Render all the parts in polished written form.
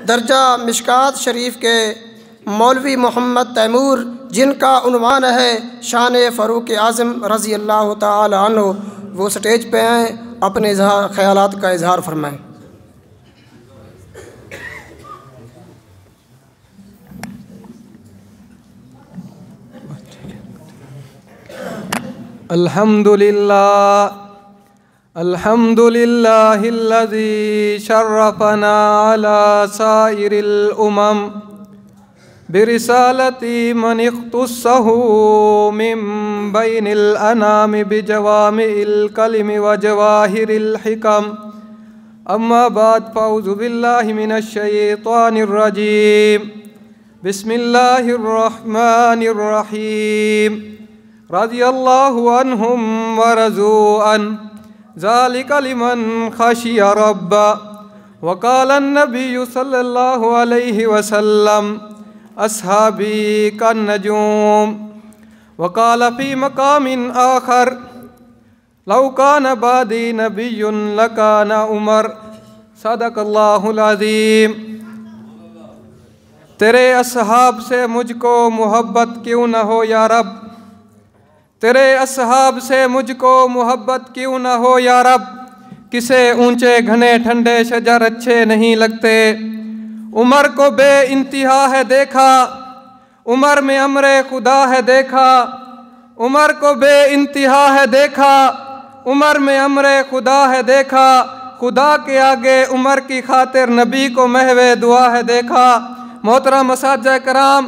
درجہ مشکات شریف کے مولوی محمد تیمور، جن کا عنوان ہے شان فاروق اعظم رضی اللہ تعالی عنہ، وہ سٹیج پہ آئیں، اپنے خیالات کا اظہار فرمائیں۔ الحمد للہ الذی شرفنا علی سائر الامم برسالت من اختصہ من بین الانام بجوامع الکلم وجواہر الحکم، اما بعد فاعوذ باللہ من الشیطان الرجیم، بسم اللہ الرحمن الرحیم، رضی اللہ عنہم ورضوا عنہ، ذالک لمن خشی ربہ، وقال النبی صلی اللہ علیہ وسلم اصحابی کالنجوم، وقال فی مقام آخر لو کان بعدی نبی لکان عمر، صدق اللہ العظیم۔ تیرے اصحاب سے مجھ کو محبت کیوں نہ ہو یا رب، تیرے اصحاب سے مجھ کو محبت کیوں نہ ہو یا رب، کسے اونچے گھنے ٹھنڈے شجر اچھے نہیں لگتے۔ عمر کو بے انتہا ہے دیکھا، عمر میں امر خدا ہے دیکھا، عمر کو بے انتہا ہے دیکھا، عمر میں امر خدا ہے دیکھا، خدا کے آگے عمر کی خاطر نبی کو محو دعا ہے دیکھا۔ محترم اساتذہ کرام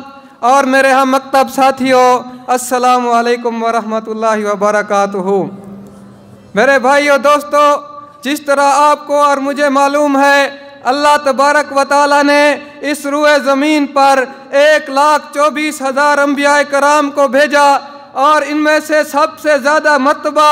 اور میرے ہم مکتب ساتھیوں، السلام علیکم ورحمۃ اللہ وبرکاتہ۔ میرے بھائیو دوستو، جس طرح آپ کو اور مجھے معلوم ہے، اللہ تبارک و تعالیٰ نے اس روئے زمین پر 1,24,000 انبیاء کرام کو بھیجا، اور ان میں سے سب سے زیادہ مرتبہ،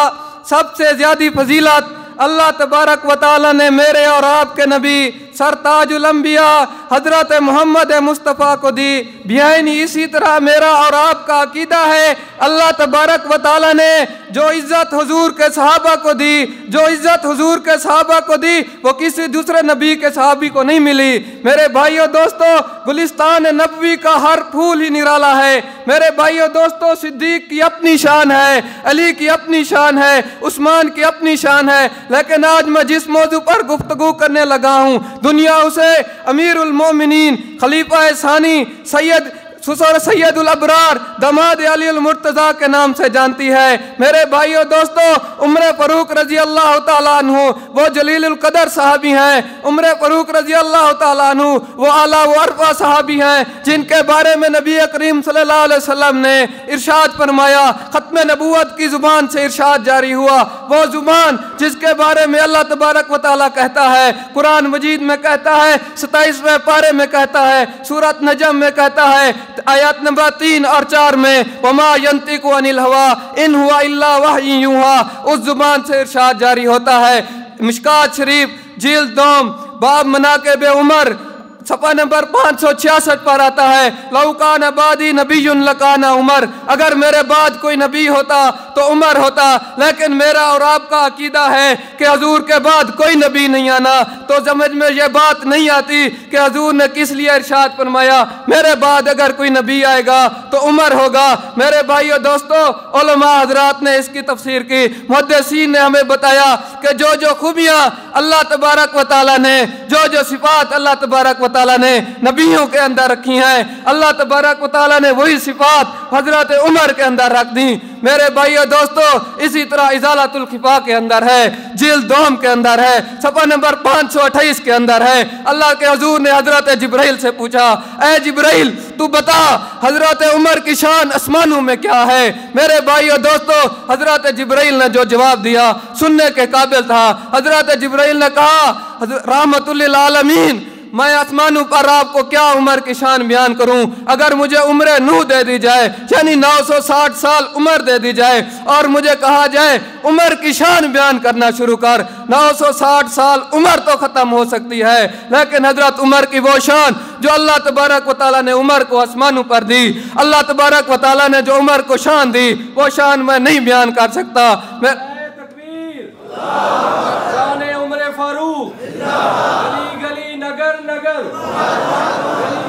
سب سے زیادہ فضیلت اللہ تبارک و تعالیٰ نے میرے اور آپ کے نبی سرتاج الانبیاء حضرت محمد مصطفیٰ کو دی۔ بیائنی اسی طرح میرا اور آپ کا عقیدہ ہے، اللہ تبارک و تعالیٰ نے جو عزت حضور کے صحابہ کو دی، جو عزت حضور کے صحابہ کو دی، وہ کسی دوسرے نبی کے صحابی کو نہیں ملی۔ میرے بھائیو دوستو، گلستان نبوی کا ہر پھول ہی نرالا ہے۔ میرے بھائیو دوستو، صدیق کی اپنی شان ہے، علی کی اپنی شان ہے، عثمان کی اپنی شان ہے، لیکن آج میں جس موضوع پر گفتگو کرنے لگا ہوں، دنیا اسے امیر المومنین، خلیفہ ثانی، سید الابرار، داماد علی المرتضیٰ کے نام سے جانتی ہے۔ میرے بھائیو دوستو، عمر فاروق رضی اللہ تعالیٰ عنہ وہ جلیل القدر صحابی ہیں، عمر فاروق رضی اللہ تعالیٰ عنہ وہ اعلیٰ و ارفع صحابی ہیں، جن کے بارے میں نبی کریم صلی اللہ علیہ وسلم نے ارشاد فرمایا، ختم نبوت کی زبان سے ارشاد جاری ہوا، وہ زبان جس کے بارے میں اللہ تبارک و تعالیٰ کہتا ہے، قرآن مجید میں کہتا ہے، 27ویں پارے میں کہتا ہے، سورۃ نجم میں کہتا ہے، آیات نمبر 3 اور 4 میں، وَمَا يَنْطِقُ عَنِ الْهَوَىٰ إِنْ هُوَ إِلَّا وَحْيٌ يُوحَىٰ، اس زبان سے ارشاد جاری ہوتا ہے۔ مشکات شریف جلد دوم باب مناقب عمر صفحہ نمبر 566 پر آتا ہے، لَوْ كَانَ بَعْدِي نَبِيٌّ لَكَانَ عُمَرٌ، اگر میرے بعد کوئی نبی ہوتا تو عمر ہوتا، لیکن میرا اور آپ کا عقیدہ ہے کہ حضور کے بعد کوئی نبی نہیں آنا، تو سمجھ میں یہ بات نہیں آتی کہ حضور نے کس لیے ارشاد فرمایا میرے بعد اگر کوئی نبی آئے گا تو عمر ہوگا۔ میرے بھائیو دوستو، علماء حضرات نے اس کی تفسیر کی، محدثین نے ہمیں بتایا کہ جو خوبیاں اللہ تبارک و تعالیٰ نے، جو صفات اللہ تبارک و تعالیٰ نے نبیوں کے اندر رکھی ہیں، اللہ تبارک و تعالیٰ نے وہی صفات حضرت عمر کے اندر رکھ دیں۔ میرے بھائیو دوستو، اسی طرح ازالۃ الخفا کے اندر ہے، جلد دوم کے اندر ہے، صفحہ نمبر 528 کے اندر ہے۔ اللہ کے حضور نے حضرت جبرائیل سے پوچھا، اے جبرائیل تو بتا حضرت عمر کی شان آسمانوں میں کیا ہے؟ میرے بھائیو دوستو، حضرت جبرائیل نے جو جواب دیا سننے کے قابل تھا۔ حضرت جبرائیل نے کہا، رحمت للعالمین، میں آسمانوں پر آپ کو کیا عمر کی شان بیان کروں؟ اگر مجھے عمر نوح دے دی جائے، یعنی 960 سال عمر دے دی جائے، اور مجھے کہا جائے عمر کی شان بیان کرنا شروع کر، 960 سال عمر تو ختم ہو سکتی ہے، لیکن حضرت عمر کی وہ شان جو اللہ تبارک و تعالیٰ نے عمر کو آسمانوں پر دی، اللہ تبارک و تعالیٰ نے جو عمر کو شان دی، وہ شان میں نہیں بیان کر سکتا۔ شان عمر فاروق، گلی گلی نگر نگر